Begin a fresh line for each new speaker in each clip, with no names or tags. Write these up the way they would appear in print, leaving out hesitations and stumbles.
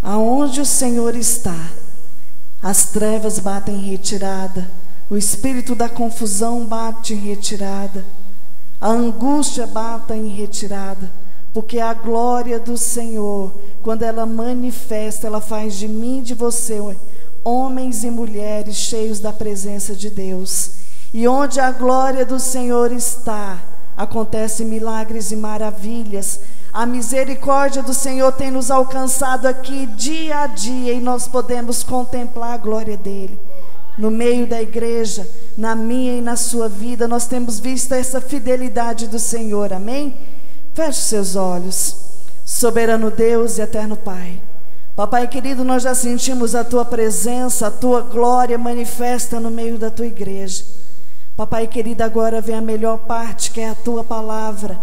Aonde o Senhor está, as trevas batem em retirada, o espírito da confusão bate em retirada, a angústia bate em retirada, porque a glória do Senhor, quando ela manifesta, ela faz de mim e de você homens e mulheres cheios da presença de Deus. E onde a glória do Senhor está, acontecem milagres e maravilhas. A misericórdia do Senhor tem nos alcançado aqui dia a dia, e nós podemos contemplar a glória dele. No meio da igreja, na minha e na sua vida, nós temos visto essa fidelidade do Senhor, amém? Feche seus olhos. Soberano Deus e eterno Pai, Papai querido, nós já sentimos a tua presença, a tua glória manifesta no meio da tua igreja. Papai querido, agora vem a melhor parte, que é a tua palavra,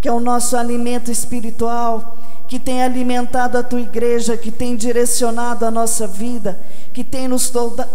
que é o nosso alimento espiritual, que tem alimentado a tua igreja, que tem direcionado a nossa vida, que tem nos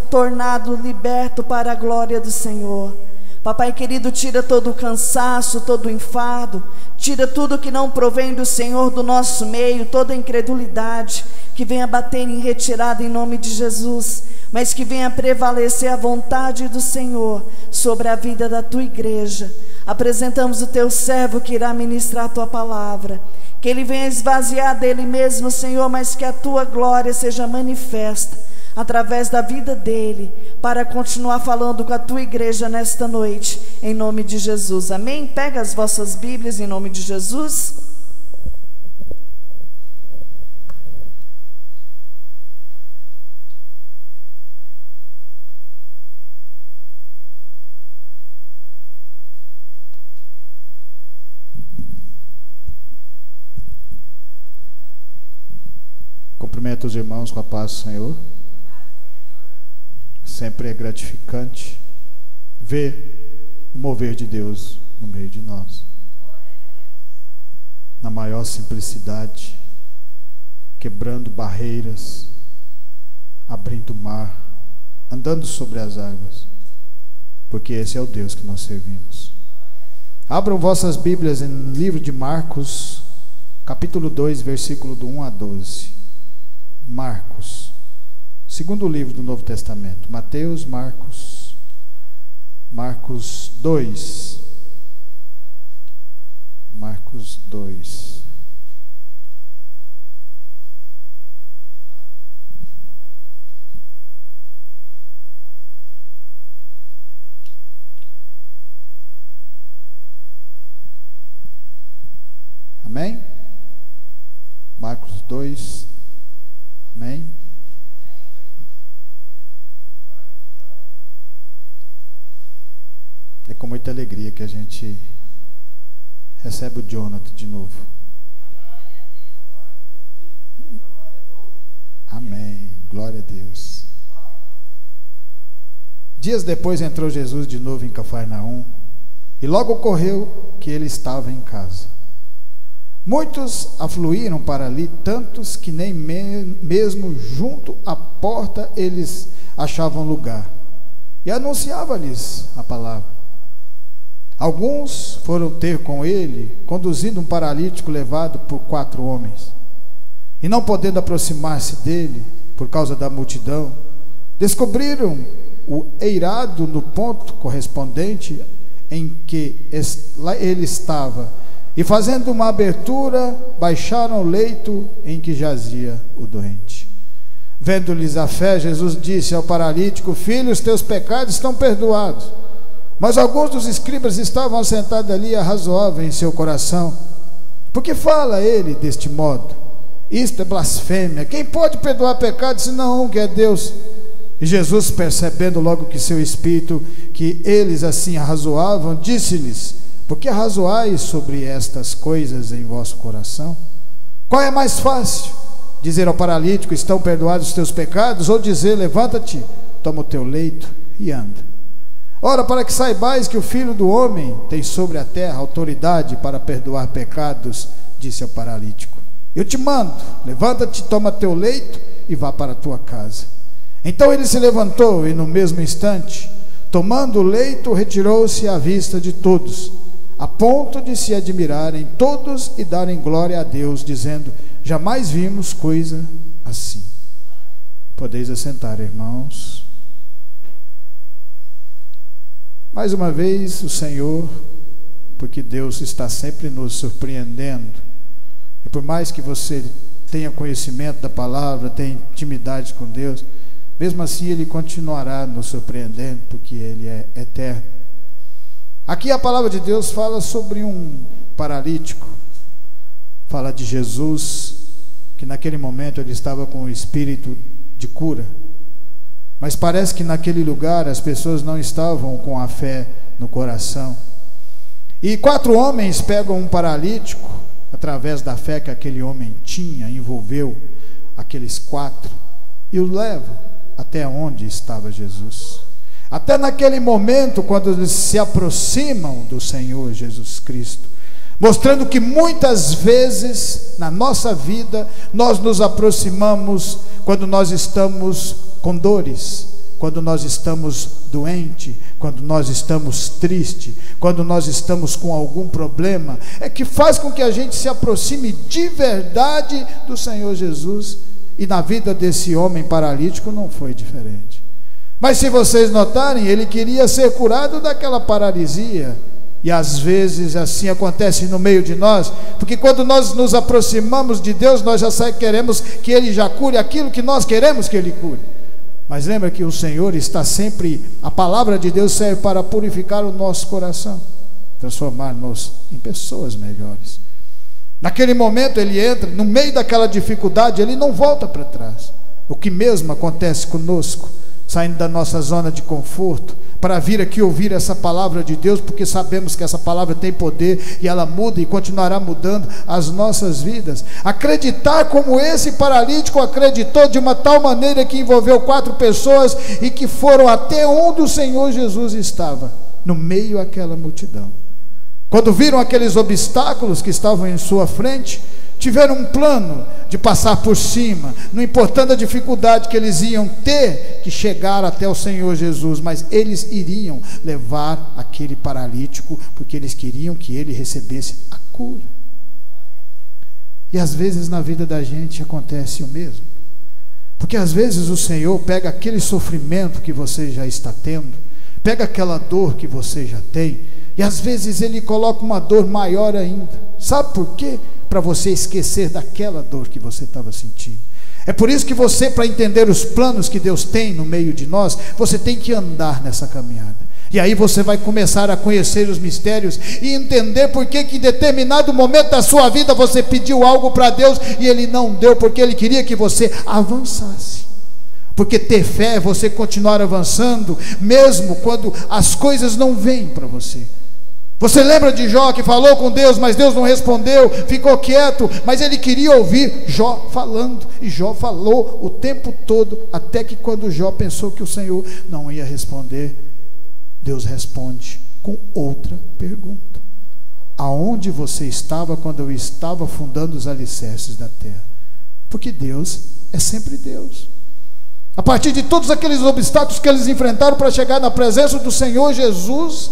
tornado liberto para a glória do Senhor. Papai querido, tira todo o cansaço, todo o enfado, tira tudo que não provém do Senhor do nosso meio, toda a incredulidade, que venha bater em retirada em nome de Jesus, mas que venha prevalecer a vontade do Senhor sobre a vida da tua igreja. Apresentamos o teu servo que irá ministrar a tua palavra, que ele venha esvaziar dele mesmo, Senhor, mas que a tua glória seja manifesta através da vida dele, para continuar falando com a tua igreja nesta noite, em nome de Jesus, amém? Pega as vossas Bíblias em nome de Jesus.
Cumprimento os irmãos com a paz do Senhor. Sempre é gratificante ver o mover de Deus no meio de nós, na maior simplicidade, quebrando barreiras, abrindo o mar, andando sobre as águas, porque esse é o Deus que nós servimos. Abram vossas Bíblias no livro de Marcos, capítulo 2, versículo do 1 a 12. Marcos, segundo livro do Novo Testamento. Mateus, Marcos 2. Marcos 2. Amém? Marcos 2. Amém? É com muita alegria que a gente recebe o Jonathan de novo. Amém. Glória a Deus. Dias depois entrou Jesus de novo em Cafarnaum, e logo ocorreu que ele estava em casa. Muitos afluíram para ali, tantos que nem mesmo junto à porta eles achavam lugar, e anunciava-lhes a palavra. Alguns foram ter com ele, conduzindo um paralítico levado por 4 homens, e não podendo aproximar-se dele, por causa da multidão, descobriram o eirado no ponto correspondente em que ele estava, e fazendo uma abertura, baixaram o leito em que jazia o doente. Vendo-lhes a fé, Jesus disse ao paralítico: Filho, os teus pecados estão perdoados. Mas alguns dos escribas estavam sentados ali e arrazoavam em seu coração: por que fala ele deste modo? Isto é blasfêmia. Quem pode perdoar pecados senão um, que é Deus? E Jesus, percebendo logo que seu espírito, que eles assim arrazoavam, disse-lhes: por que arrazoais sobre estas coisas em vosso coração? Qual é mais fácil? Dizer ao paralítico: estão perdoados os teus pecados? Ou dizer: levanta-te, toma o teu leito e anda? Ora, para que saibais que o Filho do Homem tem sobre a terra autoridade para perdoar pecados, disse ao paralítico: eu te mando, levanta-te, toma teu leito e vá para a tua casa. Então ele se levantou e no mesmo instante, tomando o leito, retirou-se à vista de todos, a ponto de se admirarem todos e darem glória a Deus, dizendo: jamais vimos coisa assim. Podeis assentar, irmãos. Mais uma vez, o Senhor, porque Deus está sempre nos surpreendendo, e por mais que você tenha conhecimento da palavra, tenha intimidade com Deus, mesmo assim Ele continuará nos surpreendendo, porque Ele é eterno. Aqui a palavra de Deus fala sobre um paralítico, fala de Jesus, que naquele momento ele estava com o espírito de cura, mas parece que naquele lugar as pessoas não estavam com a fé no coração, e 4 homens pegam um paralítico, através da fé que aquele homem tinha, envolveu aqueles 4, e o levam até onde estava Jesus. Até naquele momento, quando eles se aproximam do Senhor Jesus Cristo, mostrando que muitas vezes na nossa vida nós nos aproximamos quando nós estamos com dores, quando nós estamos doentes, quando nós estamos tristes, quando nós estamos com algum problema, é que faz com que a gente se aproxime de verdade do Senhor Jesus. E na vida desse homem paralítico não foi diferente. Mas se vocês notarem, ele queria ser curado daquela paralisia. E às vezes assim acontece no meio de nós, porque quando nós nos aproximamos de Deus, nós já queremos que Ele já cure aquilo que nós queremos que Ele cure. Mas lembra que o Senhor está sempre, a palavra de Deus serve para purificar o nosso coração, transformar-nos em pessoas melhores. Naquele momento ele entra, no meio daquela dificuldade, ele não volta para trás. O que mesmo acontece conosco, saindo da nossa zona de conforto, para vir aqui ouvir essa palavra de Deus, porque sabemos que essa palavra tem poder, e ela muda e continuará mudando as nossas vidas. Acreditar como esse paralítico acreditou, de uma tal maneira que envolveu 4 pessoas, e que foram até onde o Senhor Jesus estava, no meio daquela multidão. Quando viram aqueles obstáculos que estavam em sua frente, tiveram um plano de passar por cima, não importando a dificuldade que eles iam ter que chegar até o Senhor Jesus, mas eles iriam levar aquele paralítico, porque eles queriam que ele recebesse a cura. E às vezes na vida da gente acontece o mesmo, porque às vezes o Senhor pega aquele sofrimento que você já está tendo, pega aquela dor que você já tem, e às vezes Ele coloca uma dor maior ainda. Sabe por quê? Para você esquecer daquela dor que você estava sentindo. É por isso que você, para entender os planos que Deus tem no meio de nós, você tem que andar nessa caminhada. E aí você vai começar a conhecer os mistérios e entender por que em determinado momento da sua vida você pediu algo para Deus e Ele não deu, porque Ele queria que você avançasse. Porque ter fé é você continuar avançando, mesmo quando as coisas não vêm para você. Você lembra de Jó, que falou com Deus, mas Deus não respondeu, ficou quieto, mas ele queria ouvir Jó falando, e Jó falou o tempo todo, até que quando Jó pensou que o Senhor não ia responder, Deus responde com outra pergunta: aonde você estava quando eu estava fundando os alicerces da terra? Porque Deus é sempre Deus. A partir de todos aqueles obstáculos que eles enfrentaram para chegar na presença do Senhor Jesus,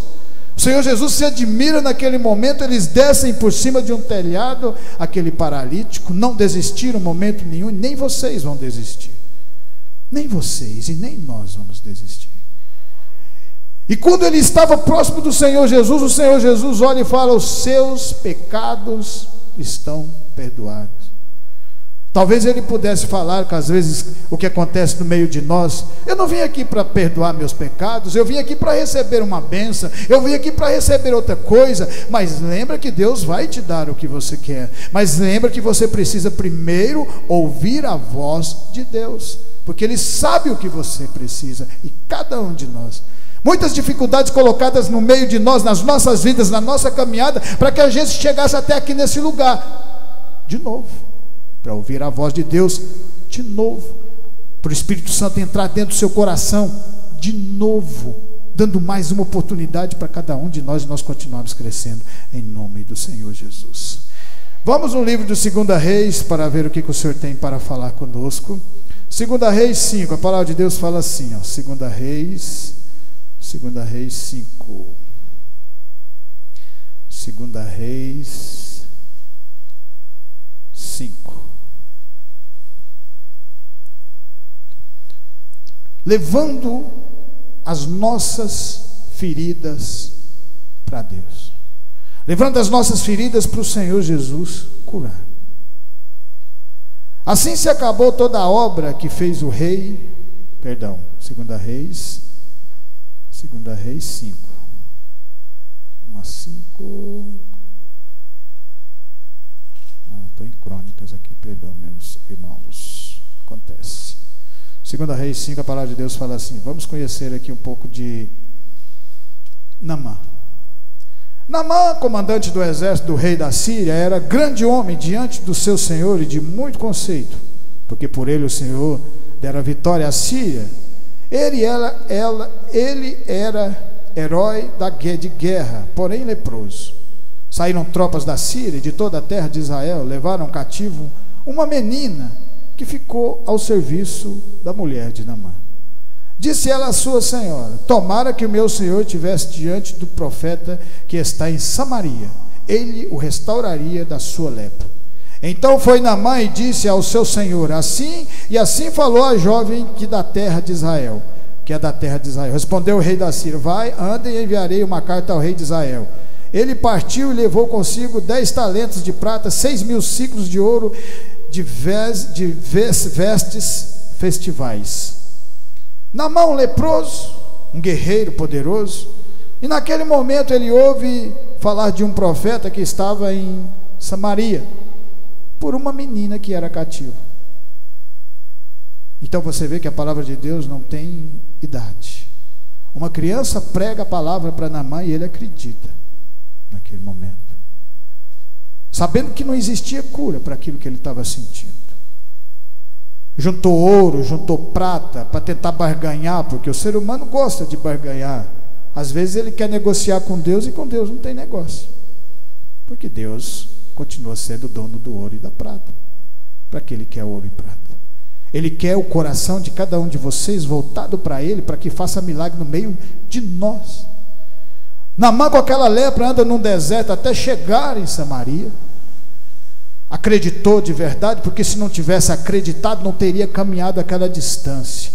o Senhor Jesus se admira naquele momento. Eles descem por cima de um telhado, aquele paralítico, não desistiram em momento nenhum, nem vocês vão desistir, nem vocês e nem nós vamos desistir. E quando ele estava próximo do Senhor Jesus, o Senhor Jesus olha e fala: os seus pecados estão perdoados. Talvez ele pudesse falar que às vezes o que acontece no meio de nós: eu não vim aqui para perdoar meus pecados, eu vim aqui para receber uma bênção, eu vim aqui para receber outra coisa. Mas lembra que Deus vai te dar o que você quer, mas lembra que você precisa primeiro ouvir a voz de Deus, porque Ele sabe o que você precisa, e cada um de nós. Muitas dificuldades colocadas no meio de nós, nas nossas vidas, na nossa caminhada, para que a gente chegasse até aqui nesse lugar, de novo, para ouvir a voz de Deus de novo, para o Espírito Santo entrar dentro do seu coração de novo, dando mais uma oportunidade para cada um de nós, e nós continuarmos crescendo em nome do Senhor Jesus. Vamos no livro do 2 Reis para ver o que o Senhor tem para falar conosco. 2 Reis 5, a palavra de Deus fala assim, 2 Reis 5. 2 Reis 5. levando as nossas feridas para Deus, levando as nossas feridas para o Senhor Jesus curar. Assim se acabou toda a obra que fez o rei, perdão, 2 Reis 5, 1 a 5, estou em Crônicas aqui, perdão, meus irmãos, acontece. 2 Reis 5, a palavra de Deus fala assim, vamos conhecer aqui um pouco de Naamã. Naamã, comandante do exército do rei da Síria, era grande homem diante do seu senhor e de muito conceito, porque por ele o Senhor dera vitória à Síria. Ele era herói de guerra, porém leproso. Saíram tropas da Síria e de toda a terra de Israel, levaram cativo uma menina que ficou ao serviço da mulher de Naamã. Disse ela à sua senhora: tomara que o meu senhor estivesse diante do profeta que está em Samaria, ele o restauraria da sua lepra. Então foi Naamã e disse ao seu senhor assim, e assim falou a jovem que é da terra de Israel. Respondeu o rei da Síria: vai, anda e enviarei uma carta ao rei de Israel. Ele partiu e levou consigo 10 talentos de prata, 6.000 ciclos de ouro, de vestes festivais. Naamã, um leproso, um guerreiro poderoso, e naquele momento ele ouve falar de um profeta que estava em Samaria, por uma menina que era cativa. Então você vê que a palavra de Deus não tem idade. Uma criança prega a palavra para Naamã e ele acredita naquele momento, sabendo que não existia cura para aquilo que ele estava sentindo. Juntou ouro, juntou prata para tentar barganhar, porque o ser humano gosta de barganhar. Às vezes ele quer negociar com Deus e com Deus não tem negócio, porque Deus continua sendo o dono do ouro e da prata. Para que ele quer ouro e prata? Ele quer o coração de cada um de vocês voltado para ele, para que faça milagre no meio de nós. Naamã, com aquela lepra, anda num deserto até chegar em Samaria. Acreditou de verdade, porque se não tivesse acreditado não teria caminhado aquela distância.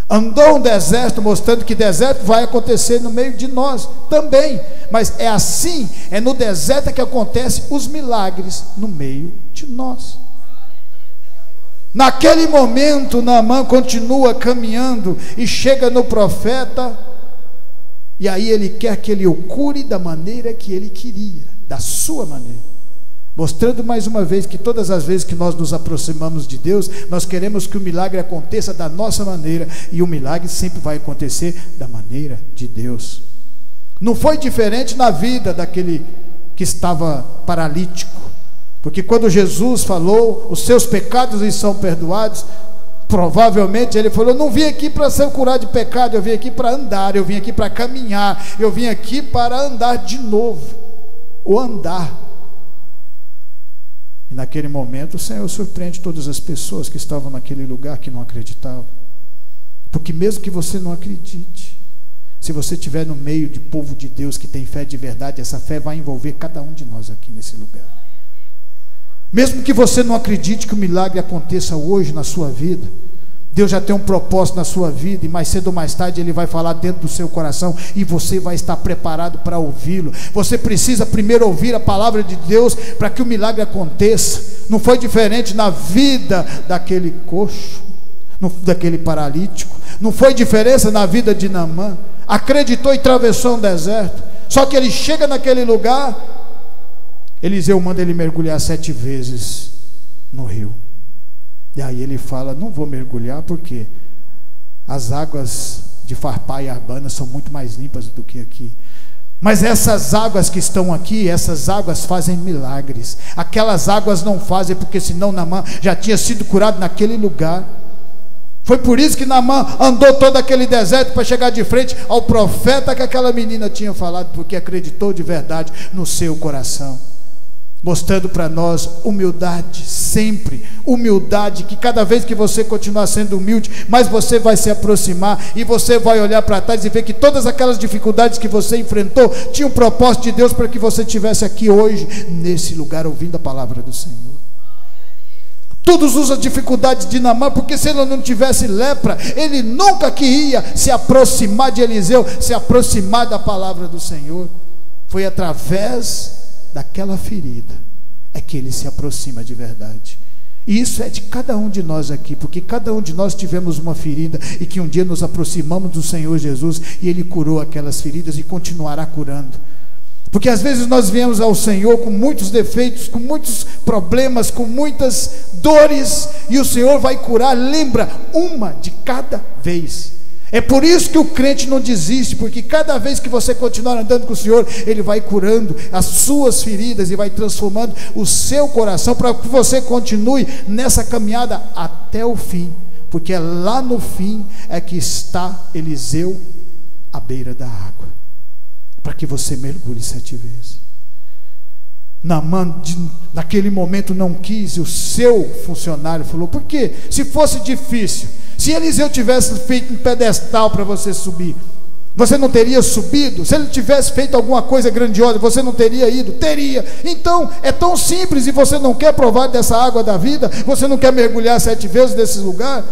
Andou um deserto, mostrando que deserto vai acontecer no meio de nós também, mas é assim, é no deserto que acontecem os milagres no meio de nós. Naquele momento Naamã continua caminhando e chega no profeta, e aí ele quer que ele o cure da maneira que ele queria, da sua maneira, mostrando mais uma vez que todas as vezes que nós nos aproximamos de Deus, nós queremos que o milagre aconteça da nossa maneira, e o milagre sempre vai acontecer da maneira de Deus. Não foi diferente na vida daquele que estava paralítico, porque quando Jesus falou, os seus pecados lhes são perdoados, provavelmente ele falou: não vim aqui para ser curado de pecado, eu vim aqui para andar, eu vim aqui para caminhar, eu vim aqui para andar de novo, ou andar. E naquele momento o Senhor surpreende todas as pessoas que estavam naquele lugar, que não acreditavam, porque mesmo que você não acredite, se você estiver no meio de povo de Deus que tem fé de verdade, essa fé vai envolver cada um de nós aqui nesse lugar. Mesmo que você não acredite que o milagre aconteça hoje na sua vida, Deus já tem um propósito na sua vida, e mais cedo ou mais tarde Ele vai falar dentro do seu coração, e você vai estar preparado para ouvi-lo. Você precisa primeiro ouvir a palavra de Deus para que o milagre aconteça. Não foi diferente na vida daquele coxo, daquele paralítico, não foi diferença na vida de Naamã. Acreditou e atravessou um deserto, só que ele chega naquele lugar, Eliseu manda ele mergulhar 7 vezes no rio. E aí ele fala: não vou mergulhar porque as águas de Farpá e Arbana são muito mais limpas do que aqui. Mas essas águas que estão aqui, essas águas fazem milagres. Aquelas águas não fazem, porque senão Naamã já tinha sido curado naquele lugar. Foi por isso que Naamã andou todo aquele deserto para chegar de frente ao profeta que aquela menina tinha falado, porque acreditou de verdade no seu coração. Mostrando para nós humildade, sempre humildade, que cada vez que você continuar sendo humilde, mais você vai se aproximar, e você vai olhar para trás e ver que todas aquelas dificuldades que você enfrentou tinham um propósito de Deus para que você estivesse aqui hoje, nesse lugar, ouvindo a palavra do Senhor. Todos usam dificuldades de Naamã, porque se ele não tivesse lepra, ele nunca queria se aproximar de Eliseu, se aproximar da palavra do Senhor. Foi através daquela ferida é que ele se aproxima de verdade. E isso é de cada um de nós aqui, porque cada um de nós tivemos uma ferida e que um dia nos aproximamos do Senhor Jesus e Ele curou aquelas feridas e continuará curando. Porque às vezes nós viemos ao Senhor com muitos defeitos, com muitos problemas, com muitas dores, e o Senhor vai curar, lembra, uma de cada vez. É por isso que o crente não desiste, porque cada vez que você continuar andando com o Senhor, Ele vai curando as suas feridas e vai transformando o seu coração, para que você continue nessa caminhada até o fim, porque é lá no fim é que está Eliseu à beira da água, para que você mergulhe 7 vezes. Naamã, naquele momento não quis, e o seu funcionário falou: por quê? Se fosse difícil, se Eliseu tivesse feito um pedestal para você subir, você não teria subido? Se ele tivesse feito alguma coisa grandiosa, você não teria ido? Teria. Então é tão simples, e você não quer provar dessa água da vida, você não quer mergulhar 7 vezes nesse lugar.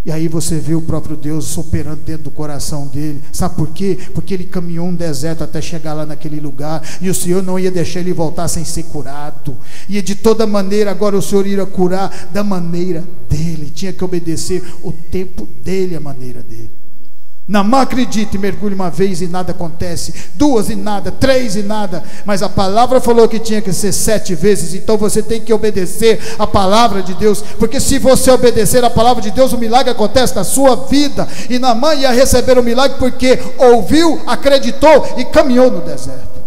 E aí você vê o próprio Deus operando dentro do coração dele. Sabe por quê? Porque ele caminhou um deserto até chegar lá naquele lugar, e o Senhor não ia deixar ele voltar sem ser curado. E de toda maneira agora o Senhor iria curar da maneira dele. Tinha que obedecer o tempo dele, a maneira dele. Naamã acredita e mergulha 1 vez e nada acontece, 2 e nada, 3 e nada, mas a palavra falou que tinha que ser 7 vezes. Então você tem que obedecer a palavra de Deus, porque se você obedecer a palavra de Deus, o milagre acontece na sua vida. E Naamã ia receber o milagre porque ouviu, acreditou e caminhou no deserto.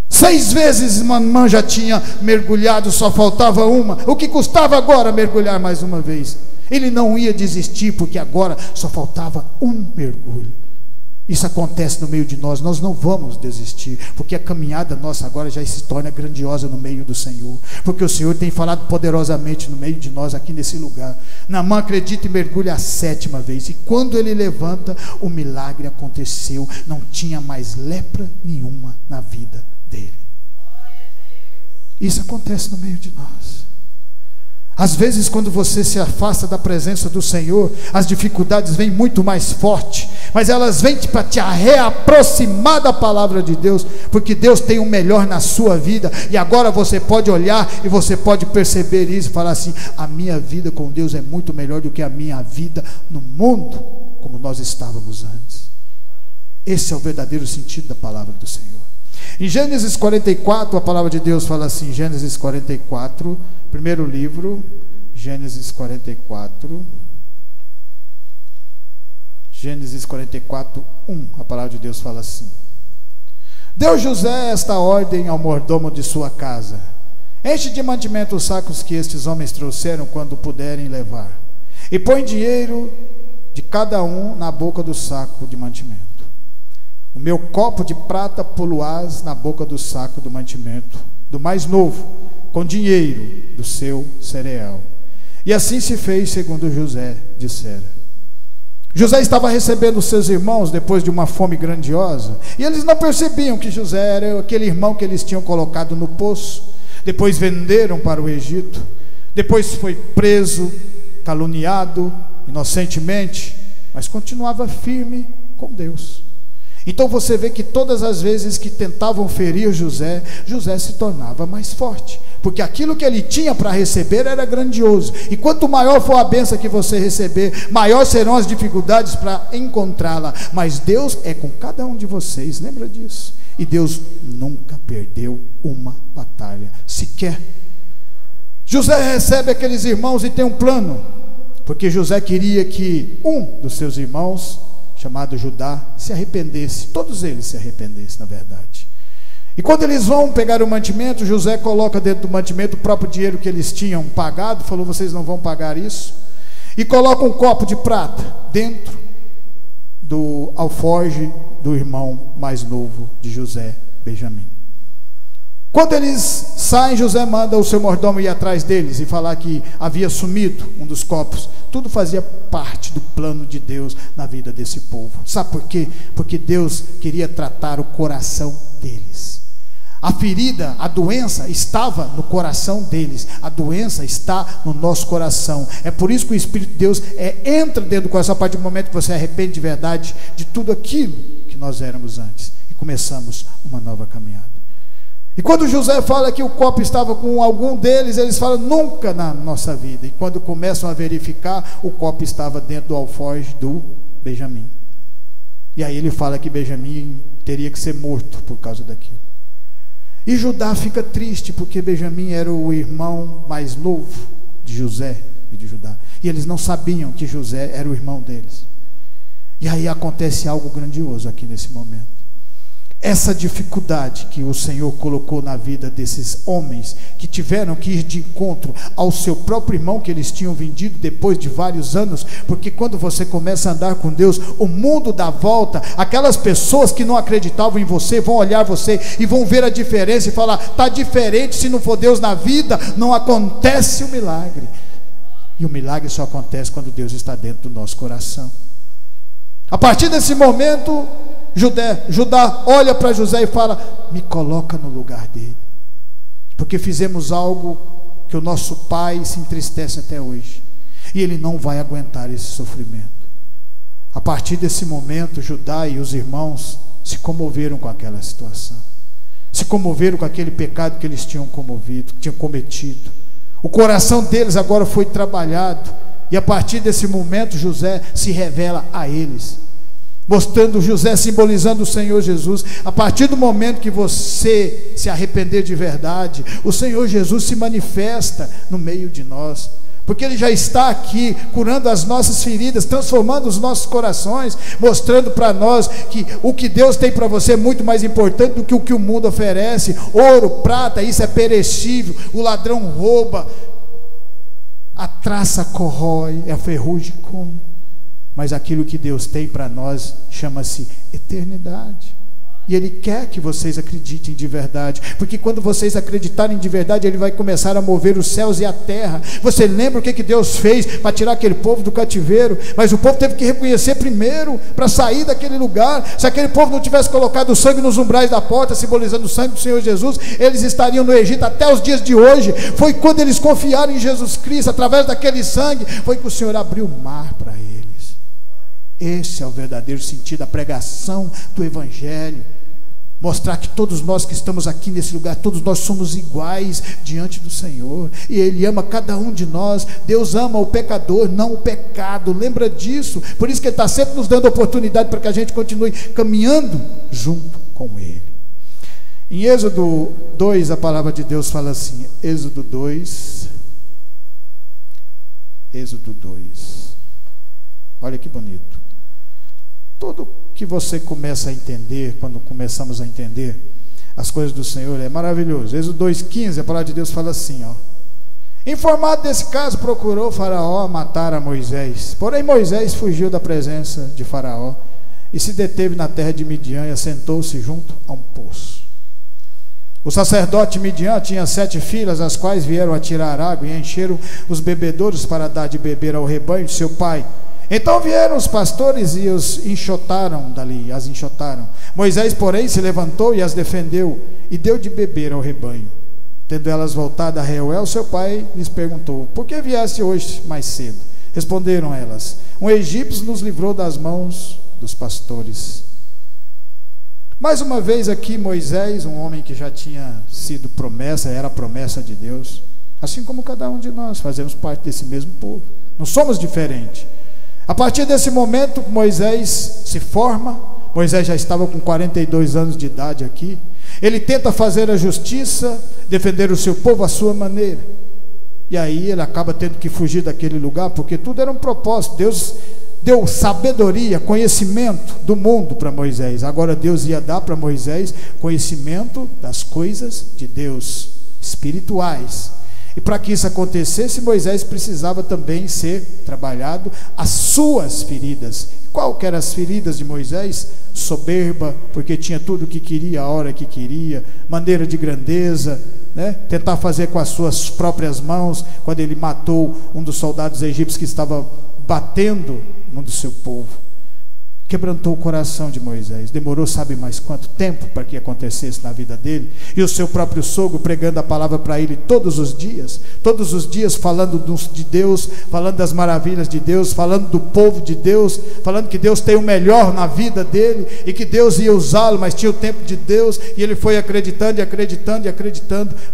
6 vezes Naamã já tinha mergulhado, só faltava uma. O que custava agora mergulhar mais uma vez? Ele não ia desistir, porque agora só faltava um mergulho. Isso acontece no meio de nós. Nós não vamos desistir, porque a caminhada nossa agora já se torna grandiosa no meio do Senhor, porque o Senhor tem falado poderosamente no meio de nós aqui nesse lugar. Naamã acredita e mergulha a 7ª vez, e quando ele levanta, o milagre aconteceu. Não tinha mais lepra nenhuma na vida dele. Isso acontece no meio de nós. Às vezes, quando você se afasta da presença do Senhor, as dificuldades vêm muito mais forte, mas elas vêm para te reaproximar da palavra de Deus, porque Deus tem o melhor na sua vida. E agora você pode olhar e você pode perceber isso e falar assim: a minha vida com Deus é muito melhor do que a minha vida no mundo, como nós estávamos antes. Esse é o verdadeiro sentido da palavra do Senhor. Em Gênesis 44, a palavra de Deus fala assim, Gênesis 44, primeiro livro, Gênesis 44, Gênesis 44, 1, a palavra de Deus fala assim: deu José esta ordem ao mordomo de sua casa: enche de mantimento os sacos que estes homens trouxeram quando puderem levar, e põe dinheiro de cada um na boca do saco de mantimento. O meu copo de prata poluás na boca do saco do mantimento do mais novo, com dinheiro do seu cereal. E assim se fez segundo José dissera. José estava recebendo seus irmãos depois de uma fome grandiosa, e eles não percebiam que José era aquele irmão que eles tinham colocado no poço. Depois venderam para o Egito, depois foi preso, caluniado inocentemente, mas continuava firme com Deus. Então você vê que todas as vezes que tentavam ferir José, José se tornava mais forte, porque aquilo que ele tinha para receber era grandioso. E quanto maior for a bênção que você receber, maior serão as dificuldades para encontrá-la. Mas Deus é com cada um de vocês, lembra disso? E Deus nunca perdeu uma batalha sequer. José recebe aqueles irmãos e tem um plano, porque José queria que um dos seus irmãos, chamado Judá, se arrependesse. Todos eles se arrependessem, na verdade. E quando eles vão pegar o mantimento, José coloca dentro do mantimento o próprio dinheiro que eles tinham pagado. Falou: vocês não vão pagar isso. E coloca um copo de prata dentro do alforje do irmão mais novo de José, Benjamim. Quando eles saem, José manda o seu mordomo ir atrás deles e falar que havia sumido um dos copos. Tudo fazia parte do plano de Deus na vida desse povo. Sabe por quê? Porque Deus queria tratar o coração deles. A ferida, a doença estava no coração deles. A doença está no nosso coração. É por isso que o Espírito de Deus entra dentro do coração a partir do momento que você arrepende de verdade de tudo aquilo que nós éramos antes. E começamos uma nova caminhada. E quando José fala que o copo estava com algum deles, eles falam nunca na nossa vida. E quando começam a verificar, o copo estava dentro do alforje do Benjamim. E aí ele fala que Benjamim teria que ser morto por causa daquilo. E Judá fica triste porque Benjamim era o irmão mais novo de José e de Judá. E eles não sabiam que José era o irmão deles. E aí acontece algo grandioso aqui nesse momento. Essa dificuldade que o Senhor colocou na vida desses homens, que tiveram que ir de encontro ao seu próprio irmão que eles tinham vendido depois de vários anos, porque quando você começa a andar com Deus, o mundo dá volta. Aquelas pessoas que não acreditavam em você vão olhar você e vão ver a diferença e falar: está diferente. Se não for Deus na vida, não acontece o milagre. E o milagre só acontece quando Deus está dentro do nosso coração. A partir desse momento, Judá olha para José e fala: me coloca no lugar dele, porque fizemos algo que o nosso pai se entristece até hoje, e ele não vai aguentar esse sofrimento. A partir desse momento, Judá e os irmãos se comoveram com aquela situação, se comoveram com aquele pecado que eles tinham cometido. O coração deles agora foi trabalhado, e a partir desse momento José se revela a eles, mostrando José simbolizando o Senhor Jesus. A partir do momento que você se arrepender de verdade, o Senhor Jesus se manifesta no meio de nós, porque Ele já está aqui curando as nossas feridas, transformando os nossos corações, mostrando para nós que o que Deus tem para você é muito mais importante do que o que o mundo oferece. Ouro, prata, isso é perecível, o ladrão rouba, a traça corrói, a ferrugem come. Mas aquilo que Deus tem para nós chama-se eternidade. E Ele quer que vocês acreditem de verdade, porque quando vocês acreditarem de verdade, Ele vai começar a mover os céus e a terra. Você lembra o que Deus fez para tirar aquele povo do cativeiro? Mas o povo teve que reconhecer primeiro para sair daquele lugar. Se aquele povo não tivesse colocado o sangue nos umbrais da porta, simbolizando o sangue do Senhor Jesus, eles estariam no Egito até os dias de hoje. Foi quando eles confiaram em Jesus Cristo, através daquele sangue, foi que o Senhor abriu o mar para eles. Esse é o verdadeiro sentido da pregação do Evangelho. Mostrar que todos nós que estamos aqui nesse lugar, todos nós somos iguais diante do Senhor, e Ele ama cada um de nós. Deus ama o pecador, não o pecado. Lembra disso? Por isso que Ele está sempre nos dando oportunidade para que a gente continue caminhando junto com Ele. Em Êxodo 2, a palavra de Deus fala assim, Êxodo 2, olha que bonito. Tudo que você começa a entender, quando começamos a entender as coisas do Senhor, é maravilhoso. Êxodo 2,15, a palavra de Deus fala assim, informado desse caso, procurou Faraó matar a Moisés. Porém Moisés fugiu da presença de Faraó e se deteve na terra de Midian e assentou-se junto a um poço. O sacerdote Midian tinha 7 filhas, as quais vieram a tirar água e encheram os bebedouros para dar de beber ao rebanho de seu pai. Então vieram os pastores e os enxotaram dali, as enxotaram. Moisés, porém, se levantou e as defendeu e deu de beber ao rebanho. Tendo elas voltado a Reuel, seu pai lhes perguntou: por que vieste hoje mais cedo? Responderam elas: um egípcio nos livrou das mãos dos pastores. Mais uma vez aqui Moisés, um homem que já tinha sido promessa, era a promessa de Deus, assim como cada um de nós, fazemos parte desse mesmo povo, não somos diferentes. A partir desse momento Moisés se forma. Moisés já estava com 42 anos de idade aqui. Ele tenta fazer a justiça, defender o seu povo à sua maneira, e aí ele acaba tendo que fugir daquele lugar, porque tudo era um propósito. Deus deu sabedoria, conhecimento do mundo para Moisés. Agora Deus ia dar para Moisés conhecimento das coisas de Deus, espirituais. E para que isso acontecesse, Moisés precisava também ser trabalhado as suas feridas. Qual que eram as feridas de Moisés? Soberba, porque tinha tudo o que queria, a hora que queria, maneira de grandeza, né? Tentar fazer com as suas próprias mãos, quando ele matou um dos soldados egípcios que estava batendo no do seu povo. quebrantou o coração de Moisés. Demorou sabe mais quanto tempo para que acontecesse na vida dele. E o seu próprio sogro pregando a palavra para ele todos os dias falando de Deus, falando das maravilhas de Deus, falando do povo de Deus, falando que Deus tem o melhor na vida dele e que Deus ia usá-lo, mas tinha o tempo de Deus. E ele foi acreditando,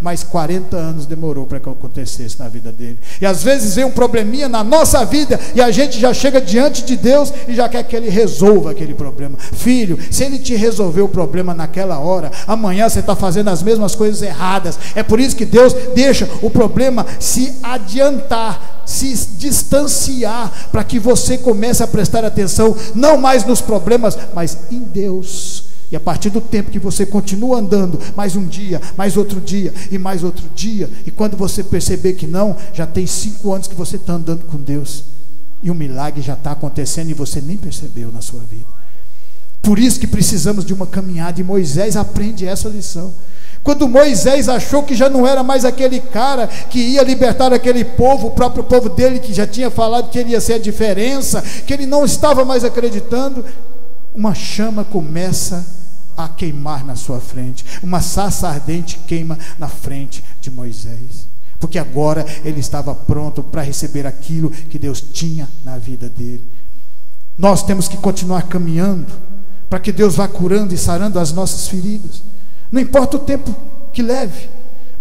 mas 40 anos demorou para que acontecesse na vida dele. E às vezes vem um probleminha na nossa vida e a gente já chega diante de Deus e já quer que ele resolva aquele problema. Filho, se ele te resolveu o problema naquela hora, amanhã você está fazendo as mesmas coisas erradas. É por isso que Deus deixa o problema se adiantar, se distanciar, para que você comece a prestar atenção não mais nos problemas, mas em Deus. E a partir do tempo que você continua andando, mais um dia, mais outro dia, e mais outro dia, e quando você perceber que não, já tem 5 anos que você está andando com Deus, e o milagre já está acontecendo e você nem percebeu na sua vida. Por isso que precisamos de uma caminhada, e Moisés aprende essa lição. Quando Moisés achou que já não era mais aquele cara que ia libertar aquele povo, o próprio povo dele que já tinha falado que ele ia ser a diferença, que ele não estava mais acreditando, uma chama começa a queimar na sua frente, uma sarça ardente queima na frente de Moisés, porque agora ele estava pronto para receber aquilo que Deus tinha na vida dele. Nós temos que continuar caminhando, para que Deus vá curando e sarando as nossas feridas, não importa o tempo que leve,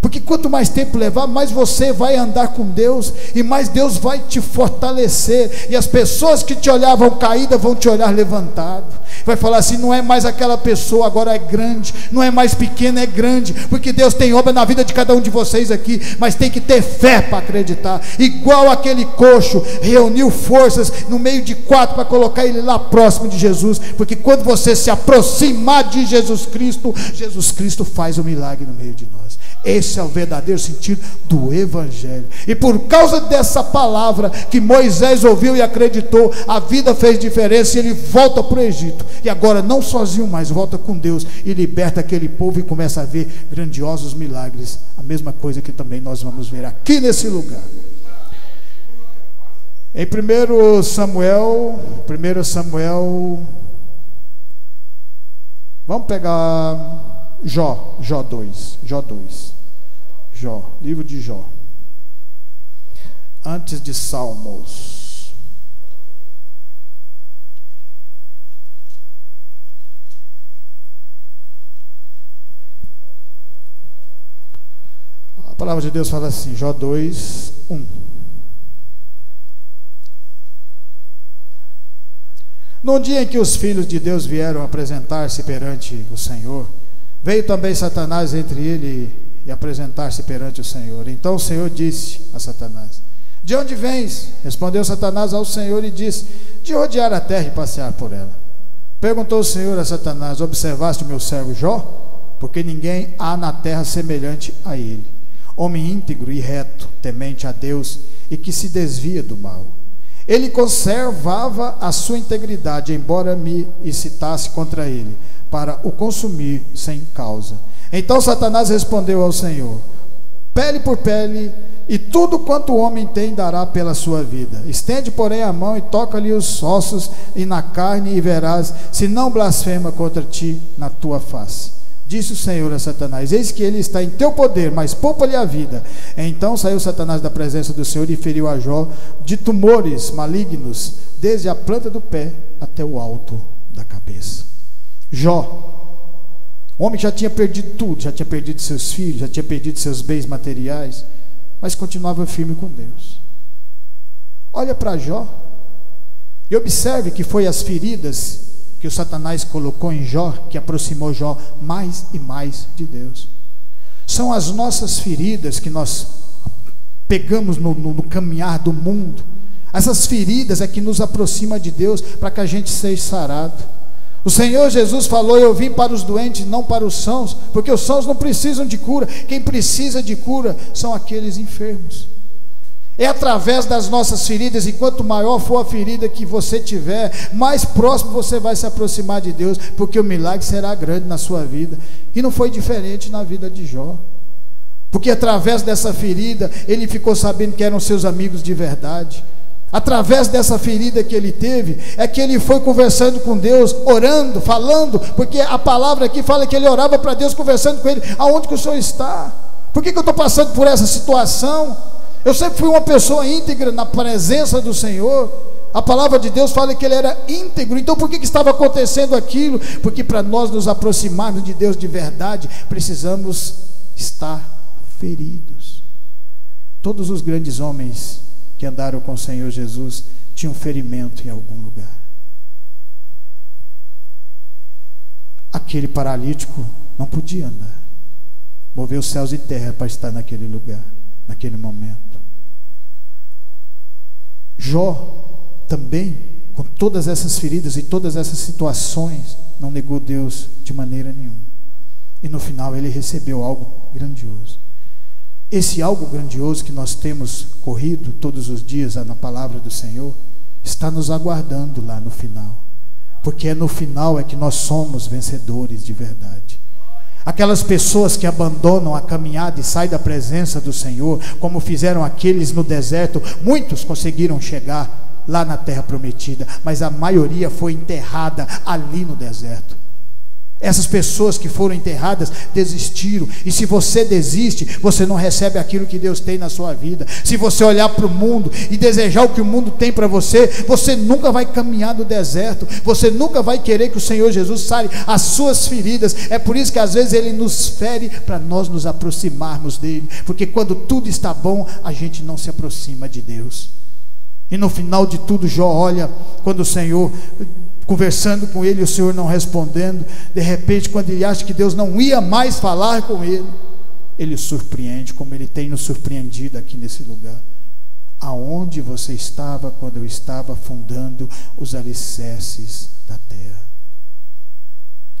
porque quanto mais tempo levar, mais você vai andar com Deus, e mais Deus vai te fortalecer, e as pessoas que te olhavam caída vão te olhar levantado, vai falar assim: não é mais aquela pessoa, agora é grande, não é mais pequena, é grande, porque Deus tem obra na vida de cada um de vocês aqui, mas tem que ter fé para acreditar, igual aquele coxo reuniu forças no meio de 4 para colocar ele lá próximo de Jesus, porque quando você se aproximar de Jesus Cristo faz o milagre no meio de nós. Esse é o verdadeiro sentido do Evangelho. E por causa dessa palavra que Moisés ouviu e acreditou, a vida fez diferença e ele volta para o Egito. E agora não sozinho mais, volta com Deus e liberta aquele povo e começa a ver grandiosos milagres. A mesma coisa que também nós vamos ver aqui nesse lugar. Em 1 Samuel, vamos pegar Jó 2, livro de Jó, antes de Salmos. A palavra de Deus fala assim, Jó 2, 1. No dia em que os filhos de Deus vieram apresentar-se perante o Senhor, veio também Satanás entre ele e apresentar-se perante o Senhor. Então o Senhor disse a Satanás: de onde vens? Respondeu Satanás ao Senhor e disse: de rodear a terra e passear por ela. Perguntou o Senhor a Satanás: observaste o meu servo Jó? Porque ninguém há na terra semelhante a ele, homem íntegro e reto, temente a Deus e que se desvia do mal. Ele conservava a sua integridade, embora me incitasse contra ele, para o consumir sem causa. Então Satanás respondeu ao Senhor: pele por pele, e tudo quanto o homem tem dará pela sua vida. Estende, porém, a mão e toca-lhe os ossos e na carne, e verás se não blasfema contra ti na tua face. Disse o Senhor a Satanás: eis que ele está em teu poder, mas poupa-lhe a vida. Então saiu Satanás da presença do Senhor e feriu a Jó de tumores malignos, desde a planta do pé até o alto da cabeça. Jó, homem que já tinha perdido tudo, já tinha perdido seus filhos, já tinha perdido seus bens materiais, mas continuava firme com Deus. Olha para Jó e observe que foi as feridas que o Satanás colocou em Jó que aproximou Jó mais e mais de Deus. São as nossas feridas que nós pegamos no caminhar do mundo. Essas feridas é que nos aproxima de Deus, para que a gente seja sarado. O Senhor Jesus falou: eu vim para os doentes, não para os sãos, porque os sãos não precisam de cura. Quem precisa de cura são aqueles enfermos. É através das nossas feridas, e quanto maior for a ferida que você tiver, mais próximo você vai se aproximar de Deus, porque o milagre será grande na sua vida. E não foi diferente na vida de Jó, porque através dessa ferida ele ficou sabendo que eram seus amigos de verdade. Através dessa ferida que ele teve, é que ele foi conversando com Deus, orando, falando, porque a palavra aqui fala que ele orava para Deus, conversando com ele: aonde que o Senhor está? Por que eu estou passando por essa situação? Eu sempre fui uma pessoa íntegra na presença do Senhor. A palavra de Deus fala que ele era íntegro. Então por que estava acontecendo aquilo? Porque para nós nos aproximarmos de Deus de verdade, precisamos estar feridos. Todos os grandes homens que andaram com o Senhor Jesus tinham ferimento em algum lugar. Aquele paralítico não podia andar, moveu céus e terra para estar naquele lugar, naquele momento. Jó também, com todas essas feridas e todas essas situações, não negou Deus de maneira nenhuma. E no final ele recebeu algo grandioso. Esse algo grandioso que nós temos corrido todos os dias na palavra do Senhor, está nos aguardando lá no final. Porque é no final é que nós somos vencedores de verdade. Aquelas pessoas que abandonam a caminhada e saem da presença do Senhor, como fizeram aqueles no deserto, muitos conseguiram chegar lá na terra prometida, mas a maioria foi enterrada ali no deserto. Essas pessoas que foram enterradas desistiram. E se você desiste, você não recebe aquilo que Deus tem na sua vida. Se você olhar para o mundo e desejar o que o mundo tem para você, você nunca vai caminhar no deserto. Você nunca vai querer que o Senhor Jesus sare as suas feridas. É por isso que às vezes Ele nos fere, para nós nos aproximarmos dEle. Porque quando tudo está bom, a gente não se aproxima de Deus. E no final de tudo, Jó olha, quando o Senhor, conversando com ele, o Senhor não respondendo, de repente, quando ele acha que Deus não ia mais falar com ele, ele surpreende, como ele tem nos surpreendido aqui nesse lugar. Aonde você estava quando eu estava fundando os alicerces da terra?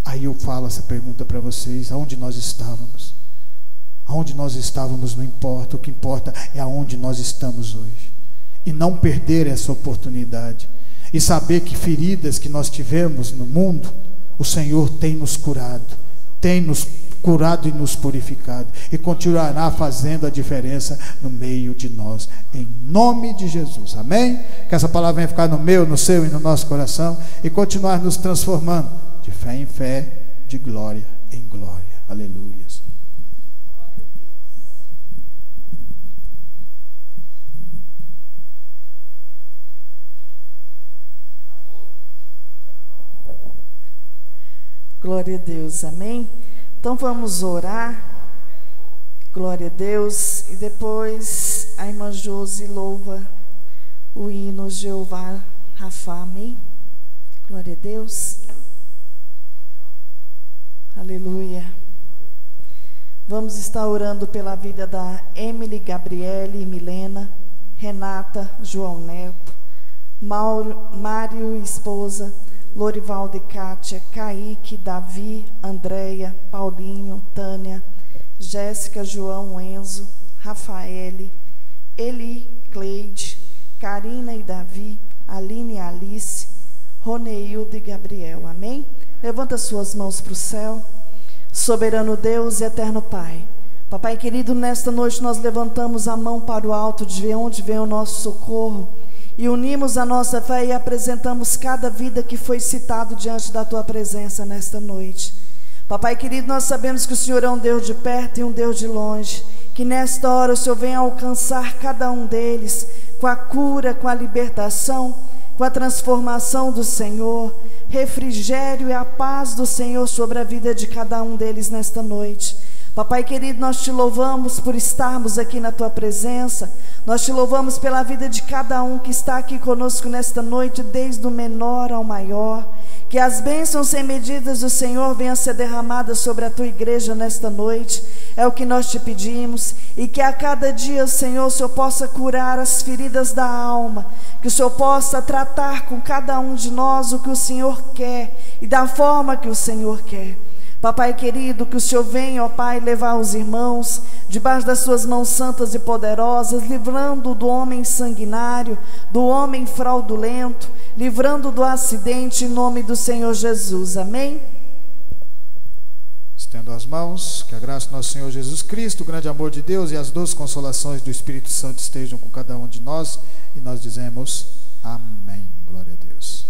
Aí eu falo essa pergunta para vocês: aonde nós estávamos? Aonde nós estávamos não importa, o que importa é aonde nós estamos hoje. E não perder essa oportunidade. E saber que feridas que nós tivemos no mundo, o Senhor tem nos curado e nos purificado, e continuará fazendo a diferença no meio de nós, em nome de Jesus, amém? Que essa palavra venha ficar no meu, no seu e no nosso coração, e continuar nos transformando, de fé em fé, de glória em glória, aleluia.
Glória a Deus, amém? Então vamos orar, glória a Deus, e depois a irmã Josi louva o hino Jeová Rafa, amém? Glória a Deus, aleluia. Vamos estar orando pela vida da Emily, Gabriele, Milena, Renata, João Neto, Mário, esposa, Lorivaldo e Kátia, Kaique, Davi, Andréia, Paulinho, Tânia, Jéssica, João, Enzo, Rafaele, Eli, Cleide, Karina e Davi, Aline e Alice, Roneildo e Gabriel, amém? Levanta suas mãos para o céu. Soberano Deus e eterno Pai, Papai querido, nesta noite nós levantamos a mão para o alto, de ver onde vem o nosso socorro, e unimos a nossa fé e apresentamos cada vida que foi citado diante da Tua presença nesta noite. Papai querido, nós sabemos que o Senhor é um Deus de perto e um Deus de longe, que nesta hora o Senhor venha alcançar cada um deles com a cura, com a libertação, com a transformação do Senhor, refrigério e a paz do Senhor sobre a vida de cada um deles nesta noite. Papai querido, nós Te louvamos por estarmos aqui na Tua presença. Nós Te louvamos pela vida de cada um que está aqui conosco nesta noite, desde o menor ao maior. Que as bênçãos sem medidas do Senhor venham a ser derramadas sobre a Tua igreja nesta noite. É o que nós Te pedimos. E que a cada dia, Senhor, o Senhor possa curar as feridas da alma. Que o Senhor possa tratar com cada um de nós o que o Senhor quer e da forma que o Senhor quer. Papai querido, que o Senhor venha, ó Pai, levar os irmãos debaixo das Suas mãos santas e poderosas, livrando do homem sanguinário, do homem fraudulento, livrando do acidente, em nome do Senhor Jesus, amém?
Estendo as mãos, que a graça do nosso Senhor Jesus Cristo, o grande amor de Deus e as doces consolações do Espírito Santo estejam com cada um de nós, e nós dizemos amém. Glória a Deus.